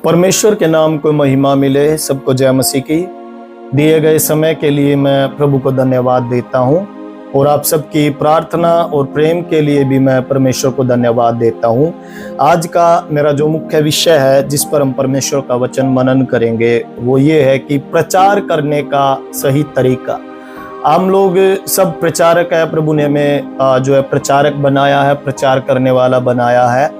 परमेश्वर के नाम को महिमा मिले। सबको जय मसीह की। दिए गए समय के लिए मैं प्रभु को धन्यवाद देता हूं और आप सबकी प्रार्थना और प्रेम के लिए भी मैं परमेश्वर को धन्यवाद देता हूं। आज का मेरा जो मुख्य विषय है जिस पर हम परमेश्वर का वचन मनन करेंगे वो ये है कि प्रचार करने का सही तरीका। हम लोग सब प्रचारक है, प्रभु ने हमें जो है प्रचारक बनाया है, प्रचार करने वाला बनाया है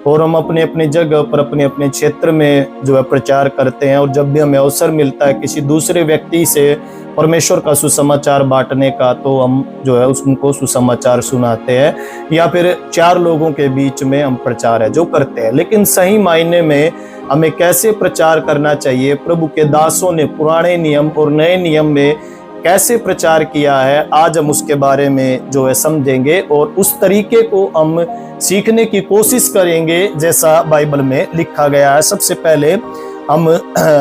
और हम अपने अपने जगह पर अपने अपने क्षेत्र में जो है प्रचार करते हैं। और जब भी हमें अवसर मिलता है किसी दूसरे व्यक्ति से परमेश्वर का सुसमाचार बांटने का, तो हम जो है उनको सुसमाचार सुनाते हैं या फिर चार लोगों के बीच में हम प्रचार है जो करते हैं। लेकिन सही मायने में हमें कैसे प्रचार करना चाहिए, प्रभु के दासों ने पुराने नियम और नए नियम में कैसे प्रचार किया है, आज हम उसके बारे में जो है समझेंगे और उस तरीके को हम सीखने की कोशिश करेंगे जैसा बाइबल में लिखा गया है। सबसे पहले हम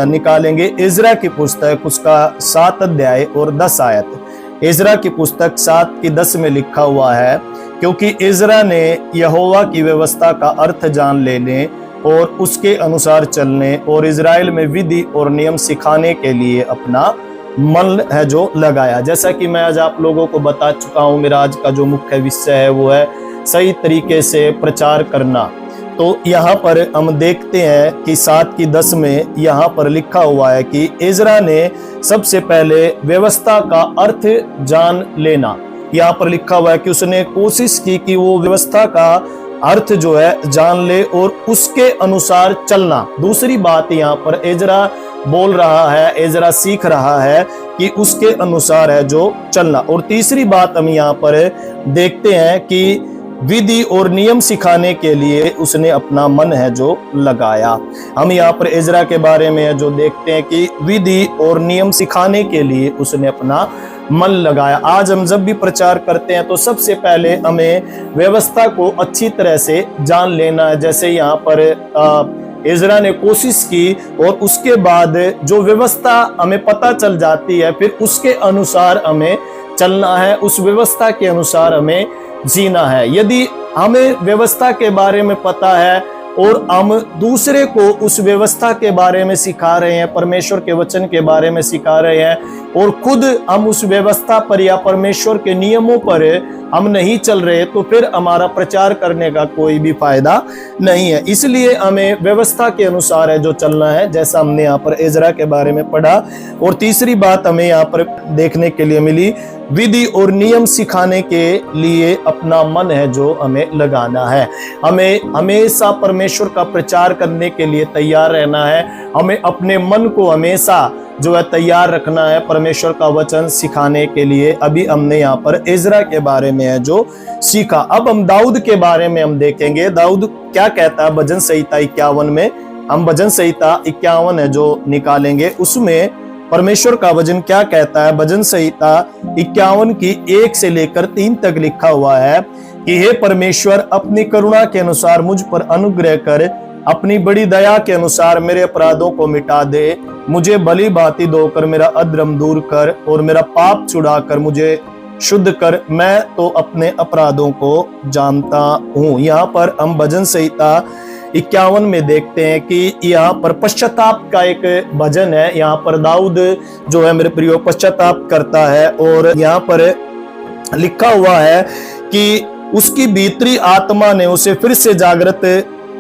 निकालेंगे इज़रा की पुस्तक, उसका 7 अध्याय और 10 आयत। इज़रा की पुस्तक 7 की 10 में लिखा हुआ है, क्योंकि इज़रा ने यहोवा की व्यवस्था का अर्थ जान लेने और उसके अनुसार चलने और इज़राइल में विधि और नियम सिखाने के लिए अपना मन है जो लगाया। जैसा कि मैं आज आप लोगों को बता चुका हूं, मेरा आज का जो मुख्य विषय है वो है सही तरीके से प्रचार करना। तो यहाँ पर हम देखते हैं कि 7 की 10 में यहाँ पर लिखा हुआ है कि इज़रा ने सबसे पहले व्यवस्था का अर्थ जान लेना। यहाँ पर लिखा हुआ है कि उसने कोशिश की कि वो व्यवस्था का अर्थ जो है जान ले और उसके अनुसार चलना। दूसरी बात यहाँ पर इज़रा बोल रहा है, इज़रा सीख रहा है कि उसके अनुसार है जो चलना। और तीसरी बात हम यहाँ पर देखते हैं कि विधि और नियम सिखाने के लिए उसने अपना मन है जो लगाया। हम यहाँ पर इज़रा के बारे में जो देखते हैं कि विधि और नियम सिखाने के लिए उसने अपना मन लगाया। आज हम जब भी प्रचार करते हैं तो सबसे पहले हमें व्यवस्था को अच्छी तरह से जान लेना है। जैसे यहाँ पर इज़रा ने कोशिश की और उसके बाद जो व्यवस्था हमें पता चल जाती है, फिर उसके अनुसार हमें चलना है, उस व्यवस्था के अनुसार हमें जीना है। यदि हमें व्यवस्था के बारे में पता है और हम दूसरे को उस व्यवस्था के बारे में सिखा रहे हैं, परमेश्वर के वचन के बारे में सिखा रहे हैं और खुद हम उस व्यवस्था पर या परमेश्वर के नियमों पर हम नहीं चल रहे, तो फिर हमारा प्रचार करने का कोई भी फायदा नहीं है। इसलिए हमें व्यवस्था के अनुसार है जो चलना है, जैसा हमने यहाँ पर इज़रा के बारे में पढ़ा। और तीसरी बात हमें यहाँ पर देखने के लिए मिली, विधि और नियम सिखाने के लिए अपना मन है जो हमें लगाना है। हमें हमेशा परमेश्वर का प्रचार करने के लिए तैयार रहना है। हमें अपने मन को हमेशा जो है तैयार रखना है परमेश्वर का वचन सिखाने के लिए। अभी हमने यहाँ पर इज़रा के बारे में है जो सीखा। अब हम दाऊद के बारे में हम देखेंगे, दाऊद क्या कहता है। भजन संहिता 51 में हम भजन संहिता 51 है जो निकालेंगे, उसमें परमेश्वर का वचन क्या कहता है। भजन संहिता 51 की 1 से लेकर 3 तक लिखा हुआ है कि हे परमेश्वर, अपनी करुणा के अनुसार मुझ पर अनुग्रह कर, अपनी बड़ी दया के अनुसार मेरे अपराधों को मिटा दे, मुझे भली भांति धोकर मेरा अधर्म दूर कर और मेरा पाप छुड़ाकर मुझे शुद्ध कर, मैं तो अपने अपराधों को जानता हूँ। यहाँ पर हम भजन संहिता 51 में देखते हैं कि यहाँ पर पश्चाताप का एक भजन है। यहाँ पर दाऊद जो है मेरे प्रियो पश्चाताप करता है और यहाँ पर लिखा हुआ है कि उसकी भीतरी आत्मा ने उसे फिर से जागृत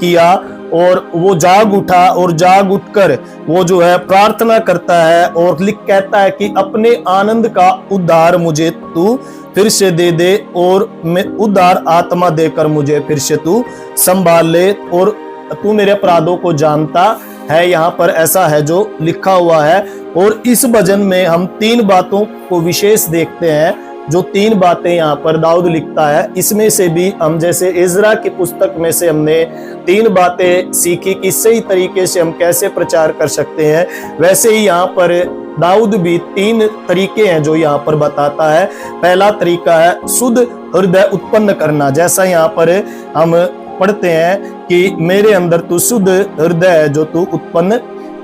किया और वो जाग उठा और जाग उठकर वो जो है प्रार्थना करता है और कहता है कि अपने आनंद का उद्धार मुझे तू फिर से दे दे और मैं उद्धार आत्मा देकर मुझे फिर से तू संभाल ले और तू मेरे अपराधों को जानता है। यहाँ पर ऐसा है जो लिखा हुआ है। और इस भजन में हम 3 बातों को विशेष देखते हैं, जो 3 बातें यहाँ पर दाऊद लिखता है। इसमें से भी हम जैसे इज़रा की पुस्तक में से हमने 3 बातें सीखी कि सही तरीके से हम कैसे प्रचार कर सकते हैं, वैसे ही यहाँ पर दाऊद भी 3 तरीके हैं जो यहाँ पर बताता है। पहला तरीका है शुद्ध हृदय उत्पन्न करना, जैसा यहाँ पर हम पढ़ते हैं कि मेरे अंदर तू शुद्ध हृदय है जो तू उत्पन्न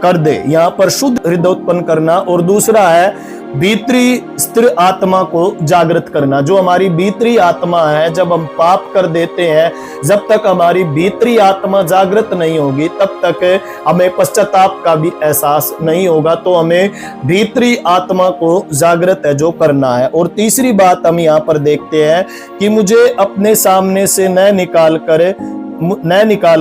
कर दे। यहाँ पर शुद्ध हृदय उत्पन्न करना। और दूसरा है भीतरी स्थिर आत्मा को जागृत करना। जो हमारी भीतरी आत्मा है, जब हम पाप कर देते हैं, जब तक हमारी भीतरी आत्मा जागृत नहीं होगी तब तक हमें पश्चाताप का भी एहसास नहीं होगा। तो हमें भीतरी आत्मा को जागृत है जो करना है। और तीसरी बात हम यहाँ पर देखते हैं कि मुझे अपने सामने से न निकाल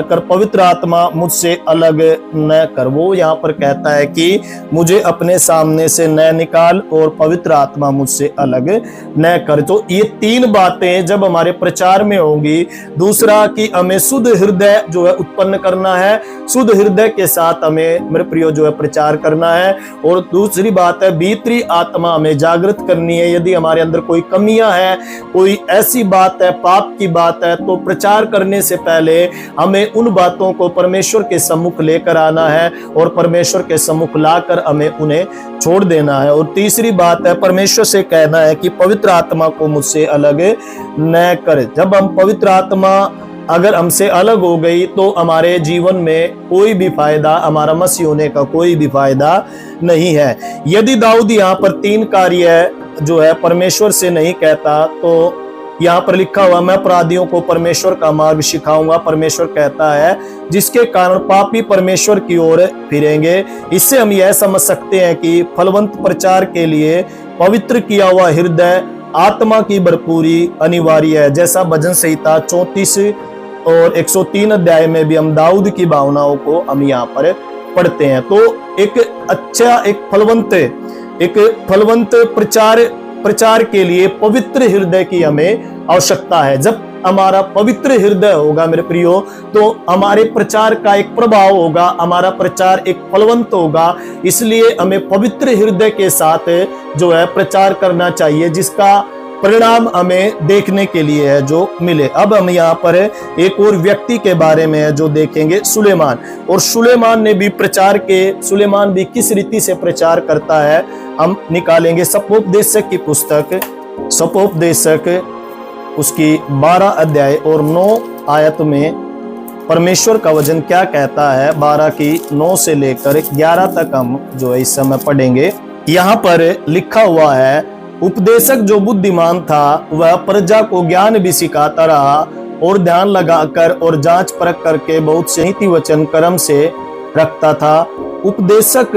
कर पवित्र आत्मा मुझसे अलग न कर। वो यहाँ पर कहता है कि मुझे अपने सामने से न निकाल और पवित्र आत्मा मुझसे अलग न कर। तो ये तीन बातें जब हमारे प्रचार में होंगी, दूसरा कि हमें शुद्ध हृदय जो है उत्पन्न करना है, शुद्ध हृदय के साथ हमें मेरे प्रियो जो है प्रचार करना है। और दूसरी बात है भीतरी आत्मा हमें जागृत करनी है। यदि हमारे अंदर कोई कमियां है, कोई ऐसी बात है, पाप की बात है, तो प्रचार करने से पहले हमें उन बातों को परमेश्वर के सम्मुख लेकर आना है और परमेश्वर के सम्मुख लाकर हमें उन्हें छोड़ देना है। और तीसरी बात है परमेश्वर से कहना है कि पवित्र आत्मा को मुझसे अलग न कर। जब हम पवित्र आत्मा अगर हमसे अलग हो गई तो हमारे जीवन में कोई भी फायदा, हमारा मसीह होने का कोई भी फायदा नहीं है। यदि दाऊद यहाँ पर तीन कार्य जो है परमेश्वर से नहीं कहता, तो यहाँ पर लिखा हुआ मैं अपराधियों को परमेश्वर का मार्ग सिखाऊंगा, परमेश्वर कहता है, जिसके कारण पापी परमेश्वर की ओर फिरेंगे। इससे हम यह समझ सकते हैं कि फलवंत प्रचार के लिए पवित्र किया हुआ हृदय, आत्मा की भरपूरी अनिवार्य है। जैसा भजन संहिता 34 और 103 अध्याय में भी हम दाऊद की भावनाओं को हम यहाँ पर पढ़ते हैं। तो एक अच्छा एक फलवंत प्रचार के लिए पवित्र हृदय की हमें आवश्यकता है। जब हमारा पवित्र हृदय होगा मेरे प्रियो, तो हमारे प्रचार का एक प्रभाव होगा, हमारा प्रचार एक फलवंत होगा। इसलिए हमें पवित्र हृदय के साथ जो है प्रचार करना चाहिए, जिसका परिणाम हमें देखने के लिए है जो मिले। अब हम यहाँ पर एक और व्यक्ति के बारे में है जो देखेंगे, सुलेमान। और सुलेमान भी किस रीति से प्रचार करता है हम निकालेंगे। सपोपदेशक की पुस्तक, सपोपदेशक उसकी 12 अध्याय और 9 आयत में परमेश्वर का वचन क्या कहता है। 12 की 9 से लेकर 11 तक हम जो है इस समय पढ़ेंगे। यहाँ पर लिखा हुआ है, उपदेशक जो बुद्धिमान था वह प्रजा को ज्ञान भी सिखाता रहा और ध्यान लगाकर और जांच परख करके बहुत से नीति वचन कर्म से रखता था। उपदेशक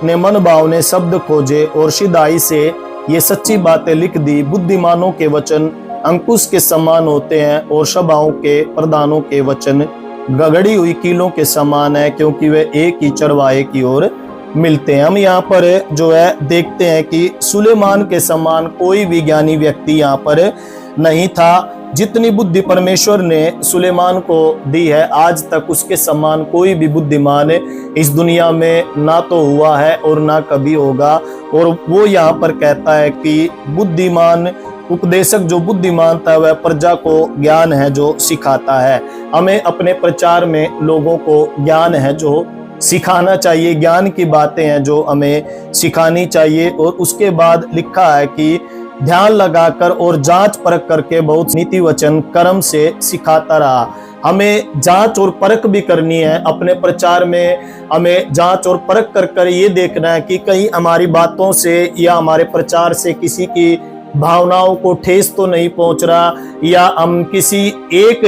ने मन भावने शब्द खोजे और सिधाई से ये सच्ची बातें लिख दी। बुद्धिमानों के वचन अंकुश के समान होते हैं और सभाओं के प्रधानों के वचन गगड़ी हुई कीलों के समान है, क्योंकि वे एक ही चरवाहे की ओर मिलते हैं। हम यहाँ पर जो है देखते हैं कि सुलेमान के समान कोई भी ज्ञानी व्यक्ति यहाँ पर नहीं था। जितनी बुद्धि परमेश्वर ने सुलेमान को दी है, आज तक उसके समान कोई भी बुद्धिमान इस दुनिया में ना तो हुआ है और ना कभी होगा। और वो यहाँ पर कहता है कि बुद्धिमान उपदेशक जो बुद्धिमान था वह प्रजा को ज्ञान है जो सिखाता है। हमें अपने प्रचार में लोगों को ज्ञान है जो सिखाना चाहिए, ज्ञान की बातें हैं जो हमें सिखानी चाहिए। और उसके बाद लिखा है कि ध्यान लगाकर और जांच परख करके बहुत नीति वचन कर्म से सिखाता रहा। हमें जांच और परख भी करनी है अपने प्रचार में। हमें जांच और परख कर ये देखना है कि कहीं हमारी बातों से या हमारे प्रचार से किसी की भावनाओं को ठेस तो नहीं पहुंच रहा, या हम किसी एक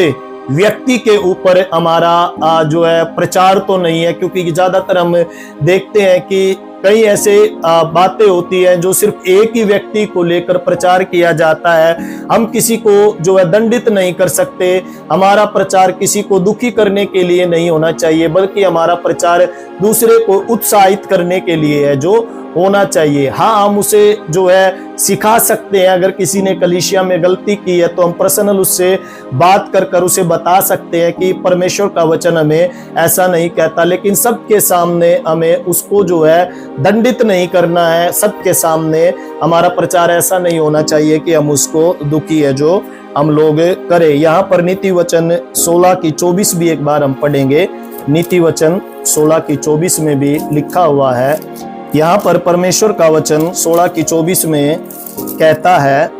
व्यक्ति के ऊपर हमारा जो है प्रचार तो नहीं है। क्योंकि ज्यादातर हम देखते हैं कि कई ऐसे बातें होती हैं जो सिर्फ एक ही व्यक्ति को लेकर प्रचार किया जाता है। हम किसी को जो है दंडित नहीं कर सकते। हमारा प्रचार किसी को दुखी करने के लिए नहीं होना चाहिए, बल्कि हमारा प्रचार दूसरे को उत्साहित करने के लिए है जो होना चाहिए। हाँ, हम उसे जो है सिखा सकते हैं। अगर किसी ने कलीसिया में गलती की है तो हम पर्सनल उससे बात कर उसे बता सकते हैं कि परमेश्वर का वचन हमें ऐसा नहीं कहता। लेकिन सबके सामने हमें उसको जो है दंडित नहीं करना है। सबके सामने हमारा प्रचार ऐसा नहीं होना चाहिए कि हम उसको दुखी है जो हम लोग करें। यहाँ पर नीति वचन 16 की 24 भी एक बार हम पढ़ेंगे। नीति वचन 16 की 24 में भी लिखा हुआ है। यहाँ पर परमेश्वर का वचन 16 की 24 में कहता है,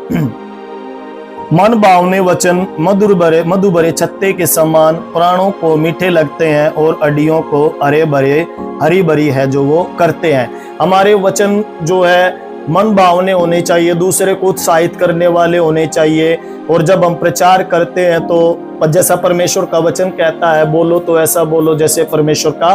मन भावने वचन मधु भरे छत्ते के समान प्राणों को मीठे लगते हैं और अड्डियों को हरी भरी है जो वो करते हैं। हमारे वचन जो है मन भावने होने चाहिए, दूसरे को उत्साहित करने वाले होने चाहिए। और जब हम प्रचार करते हैं तो जैसा परमेश्वर का वचन कहता है, बोलो तो ऐसा बोलो जैसे परमेश्वर का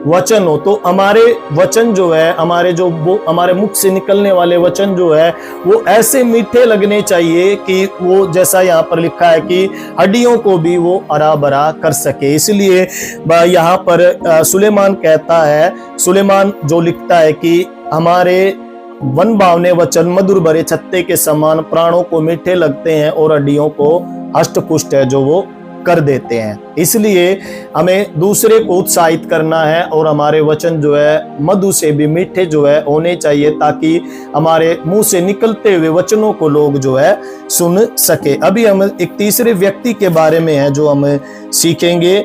वचन हो। तो हमारे वचन जो है, हमारे मुख से निकलने वाले वचन जो है वो ऐसे मीठे लगने चाहिए कि वो जैसा यहाँ पर लिखा है कि हड्डियों को भी वो हरा भरा कर सके। इसलिए यहाँ पर सुलेमान कहता है, सुलेमान जो लिखता है कि हमारे वन भावने वचन मधुर भरे छत्ते के समान प्राणों को मीठे लगते हैं और हड्डियों को हष्ट पुष्ट है जो वो कर देते हैं। इसलिए हमें दूसरे को उत्साहित करना है और हमारे वचन जो है मधु से भी मीठे जो है होने चाहिए, ताकि हमारे मुंह से निकलते हुए वचनों को लोग जो है सुन सके। अभी हम एक तीसरे व्यक्ति के बारे में है जो हम सीखेंगे।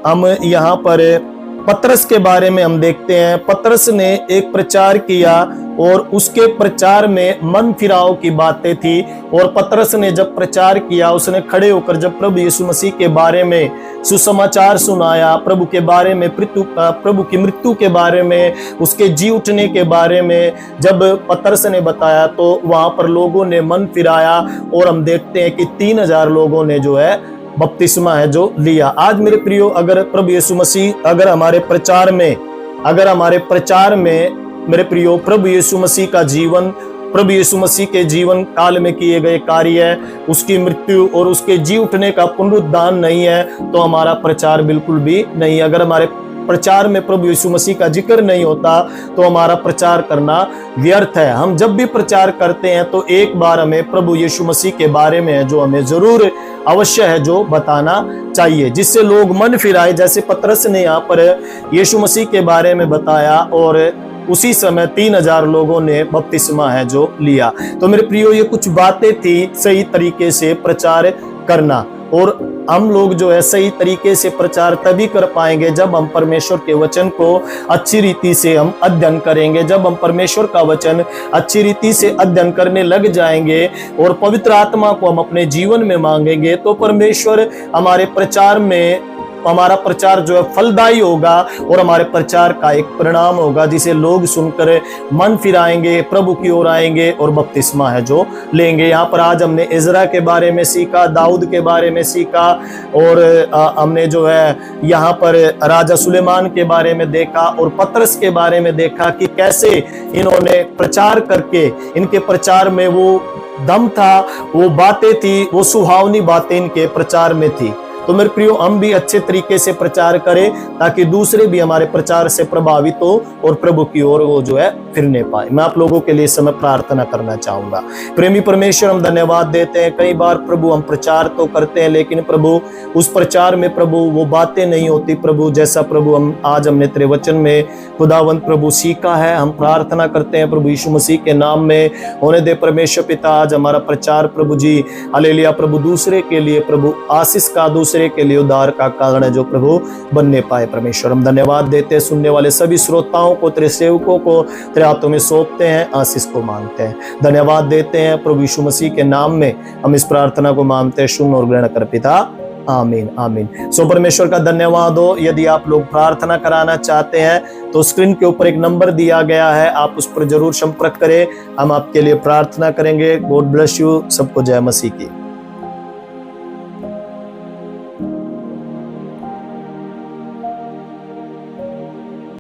हम यहाँ पर पतरस के बारे में हम देखते हैं। पतरस ने एक प्रचार किया और उसके प्रचार में मन फिराव की बातें थी। और पतरस ने जब प्रचार किया, उसने खड़े होकर जब प्रभु यीशु मसीह के बारे में सुसमाचार सुनाया, प्रभु के बारे में, प्रभु की मृत्यु के बारे में, उसके जी उठने के बारे में जब पतरस ने बताया तो वहां पर लोगों ने मन फिराया। और हम देखते हैं कि 3000 लोगों ने जो है बपतिस्मा है जो लिया। आज मेरे प्रियो, अगर प्रभु यीशु मसीह अगर हमारे प्रचार में मेरे प्रियो प्रभु यीशु मसीह का जीवन, प्रभु यीशु मसीह के जीवन काल में किए गए कार्य, उसकी मृत्यु और उसके जी उठने का पुनरुद्धान नहीं है तो हमारा प्रचार बिल्कुल भी नहीं। अगर हमारे प्रचार में प्रभु यीशु मसीह का जिक्र नहीं होता तो हमारा प्रचार करना व्यर्थ है। हम जब भी प्रचार करते हैं तो एक बार हमें प्रभु यीशु मसीह के बारे में है जो हमें जरूर अवश्य है जो बताना चाहिए, जिससे लोग मन फिराए। जैसे पतरस ने यहाँ पर यीशु मसीह के बारे में बताया और उसी समय 3000 लोगों ने बपतिस्मा है जो लिया। तो मेरे प्रियो, ये कुछ बातें थी सही तरीके से प्रचार करना। और हम लोग जो है सही तरीके से प्रचार तभी कर पाएंगे जब हम परमेश्वर के वचन को अच्छी रीति से हम अध्ययन करेंगे। जब हम परमेश्वर का वचन अच्छी रीति से अध्ययन करने लग जाएंगे और पवित्र आत्मा को हम अपने जीवन में मांगेंगे तो परमेश्वर हमारा प्रचार जो है फलदायी होगा और हमारे प्रचार का एक परिणाम होगा जिसे लोग सुनकर मन फिराएंगे, प्रभु की ओर आएंगे और बपतिस्मा है जो लेंगे। यहाँ पर आज हमने इज़रा के बारे में सीखा, दाऊद के बारे में सीखा और हमने जो है यहाँ पर राजा सुलेमान के बारे में देखा और पतरस के बारे में देखा कि कैसे इन्होंने प्रचार करके, इनके प्रचार में वो दम था, वो बातें थी, वो सुहावनी बातें इनके प्रचार में थी। तो मेरे प्रियो, हम भी अच्छे तरीके से प्रचार करें ताकि दूसरे भी हमारे प्रचार से प्रभावित हो और प्रभु की ओर वो जो है फिरने पाए। मैं आप लोगों के लिए इस समय प्रार्थना करना चाहूंगा। प्रेमी परमेश्वर, हम धन्यवाद देते हैं। कई बार प्रभु हम प्रचार तो करते हैं लेकिन प्रभु उस प्रचार में प्रभु वो बातें नहीं होती प्रभु जैसा प्रभु हमने तेरे वचन में खुदावंत प्रभु सीखा है। हम प्रार्थना करते हैं प्रभु यीशु मसीह के नाम में, होने दे परमेश्वर पिता आज हमारा प्रचार प्रभु जी हालेलुया प्रभु दूसरे के लिए प्रभु आशीष का, दूसरे के लिए उद्धार का कारण है जो प्रभु बनने पाए। परमेश्वर, हम धन्यवाद देते हैं। सुनने वाले सभी श्रोताओं को, तेरे सेवकों को तेरे हाथों में सौंपते हैं, आशीष को मांगते हैं, धन्यवाद देते हैं प्रभु यीशु मसीह के नाम में हम इस प्रार्थना को मांगते हैं। सुन और ग्रहण कर पिता, आमीन आमीन। सो परमेश्वर का धन्यवाद हो। यदि आप लोग प्रार्थना कराना चाहते हैं तो स्क्रीन के ऊपर एक नंबर दिया गया है, आप उस पर जरूर संपर्क करें, हम आपके लिए प्रार्थना करेंगे। God bless you. सबको जय मसीह की।